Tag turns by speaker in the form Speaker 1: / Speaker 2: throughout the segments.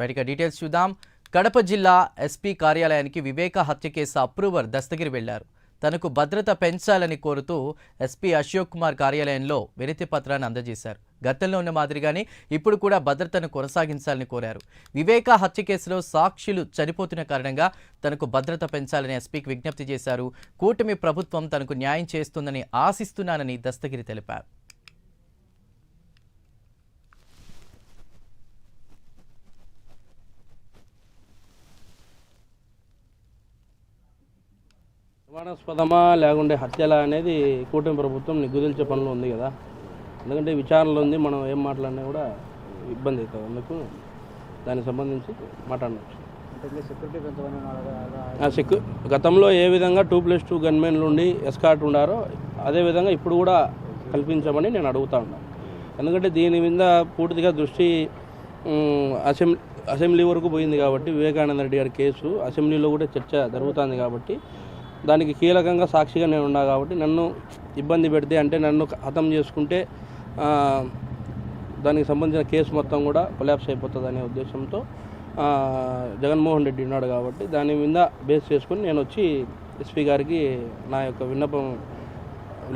Speaker 1: రైట్గా details చూద్దాం. కడప జిల్లా SP కార్యాలయానికి వివేక హత్య కేసు అప్రూవర్ దస్తగిరి వెళ్లారు. తనకు భద్రత పెంచాలని కోరుతూ ఎస్పీ అశోక్ కుమార్ కార్యాలయంలో వినతి పత్రాన్ని అందజేశారు. గతంలో ఉన్న మాదిరిగానే ఇప్పుడు కూడా భద్రతను కొనసాగించాలని కోరారు. వివేక హత్య కేసులో సాక్షులు చనిపోతున్న కారణంగా తనకు భద్రత పెంచాలని ఎస్పీకి విజ్ఞప్తి చేశారు. కూటమి ప్రభుత్వం తనకు న్యాయం చేస్తుందని ఆశిస్తున్నానని దస్తగిరి తెలిపారు.
Speaker 2: అనుమానాస్పదమా లేకుంటే హత్యలా అనేది కూటమి ప్రభుత్వం నిగ్గుదిల్చే పనులు ఉంది కదా. ఎందుకంటే విచారణలో ఉంది, మనం ఏం మాట్లాడినా కూడా ఇబ్బంది అవుతుంది. అందుకు దానికి సంబంధించి మాట్లాడవచ్చు. గతంలో ఏ విధంగా 2+2 గన్మెన్లు ఉండి ఎస్కార్ట్ ఉండారో అదేవిధంగా ఇప్పుడు కూడా కల్పించమని నేను అడుగుతా ఉన్నాను. ఎందుకంటే దీని మీద పూర్తిగా దృష్టి అసెంబ్లీ వరకు పోయింది కాబట్టి, వివేకానంద రెడ్డి గారి కేసు అసెంబ్లీలో కూడా చర్చ జరుగుతుంది కాబట్టి దానికి కీలకంగా సాక్షిగా నేను ఉన్నా కాబట్టి నన్ను ఇబ్బంది పెడితే, అంటే నన్ను హతం చేసుకుంటే దానికి సంబంధించిన కేసు మొత్తం కూడా కొలాప్స్ అయిపోతుంది అనే ఉద్దేశంతో జగన్మోహన్ రెడ్డి ఉన్నాడు కాబట్టి దాని మీద బేస్ చేసుకుని నేను వచ్చి ఎస్పీ గారికి నా యొక్క విన్నపం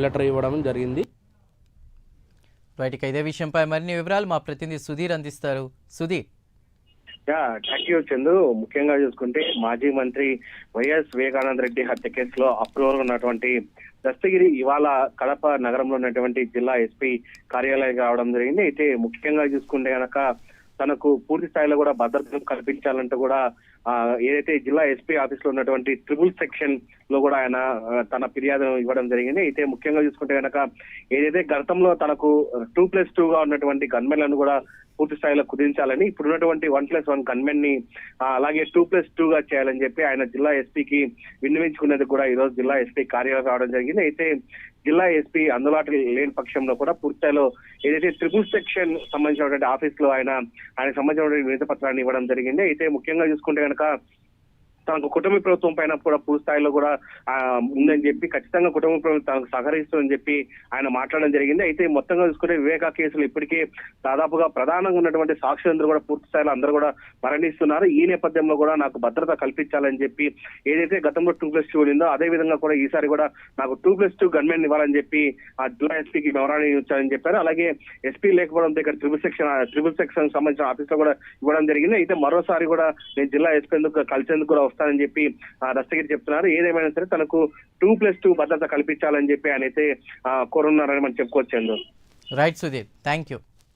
Speaker 2: లెటర్ ఇవ్వడం జరిగింది.
Speaker 1: రైట్, ఇదే విషయంపై మరిన్ని వివరాలు మా ప్రతినిధి సుధీర్ అందిస్తారు. సుధీర్.
Speaker 3: Thank you Chandu. ముఖ్యంగా చూసుకుంటే మాజీ మంత్రి వైఎస్ వివేకానంద రెడ్డి హత్య కేసులో అప్రూవల్ ఉన్నటువంటి దస్తగిరి ఇవాళ కడప నగరంలో ఉన్నటువంటి జిల్లా ఎస్పీ కార్యాలయం రావడం జరిగింది. అయితే ముఖ్యంగా చూసుకుంటే కనుక తనకు పూర్తి స్థాయిలో కూడా భద్రతను కల్పించాలంటూ కూడా ఏదైతే జిల్లా ఎస్పీ ఆఫీస్ లో ఉన్నటువంటి ట్రిపుల్ సెక్షన్ లో కూడా ఆయన తన ఫిర్యాదు ఇవ్వడం జరిగింది. అయితే ముఖ్యంగా చూసుకుంటే కనుక ఏదైతే గతంలో తనకు 2+2 గా ఉన్నటువంటి గన్మెన్లను కూడా పూర్తి స్థాయిలో కుదించాలని, ఇప్పుడు ఉన్నటువంటి 1+1 గన్మెన్ ని అలాగే 2+2 గా చేయాలని చెప్పి ఆయన జిల్లా ఎస్పీకి విన్నవించుకునేందుకు కూడా ఈ రోజు జిల్లా ఎస్పీ కార్యాలయం రావడం జరిగింది. అయితే జిల్లా ఎస్పీ అందుబాటు లేని పక్షంలో కూడా పూర్తిస్థాయిలో ఏదైతే ట్రిపుల్ సెక్షన్ సంబంధించినటువంటి ఆఫీస్ లో ఆయనకు సంబంధించినటువంటి వినతి పత్రాన్ని ఇవ్వడం జరిగింది. అయితే ముఖ్యంగా చూసుకుంటే కనుక తనకు కుటుంబ ప్రభుత్వం పైన కూడా పూర్తి స్థాయిలో కూడా ఉందని చెప్పి, ఖచ్చితంగా కుటుంబ ప్రభుత్వం తనకు సహకరిస్తుందని చెప్పి ఆయన మాట్లాడడం జరిగింది. అయితే మొత్తంగా చూసుకుంటే వివేకా కేసులు ఇప్పటికే దాదాపుగా ప్రధానంగా ఉన్నటువంటి సాక్షులందరూ కూడా పూర్తి స్థాయిలో అందరూ కూడా మరణిస్తున్నారు. ఈ నేపథ్యంలో కూడా నాకు భద్రత కల్పించాలని చెప్పి ఏదైతే గతంలో 2+2 ఉందో అదే విధంగా కూడా ఈసారి కూడా నాకు 2+2 గన్మెన్ ఇవ్వాలని చెప్పి ఆ జిల్లా ఎస్పీకి మెమరాండం ఇచ్చారని చెప్పారు. అలాగే ఎస్పీ లేకపోవడం దగ్గర ట్రిపుల్ సెక్షన్ సంబంధించిన ఆఫీస్ లో కూడా ఇవ్వడం జరిగింది. అయితే మరోసారి కూడా నేను జిల్లా ఎస్పీ కలిసేందుకు కూడా వస్తానని చెప్పి దస్తగిరి చెప్తున్నారు. ఏదేమైనా సరే తనకు 2+2 భద్రత కల్పించాలని చెప్పి ఆయన అయితే కోరున్నారని మనం చెప్పుకోవచ్చు.
Speaker 1: Right Sudheer, thank you.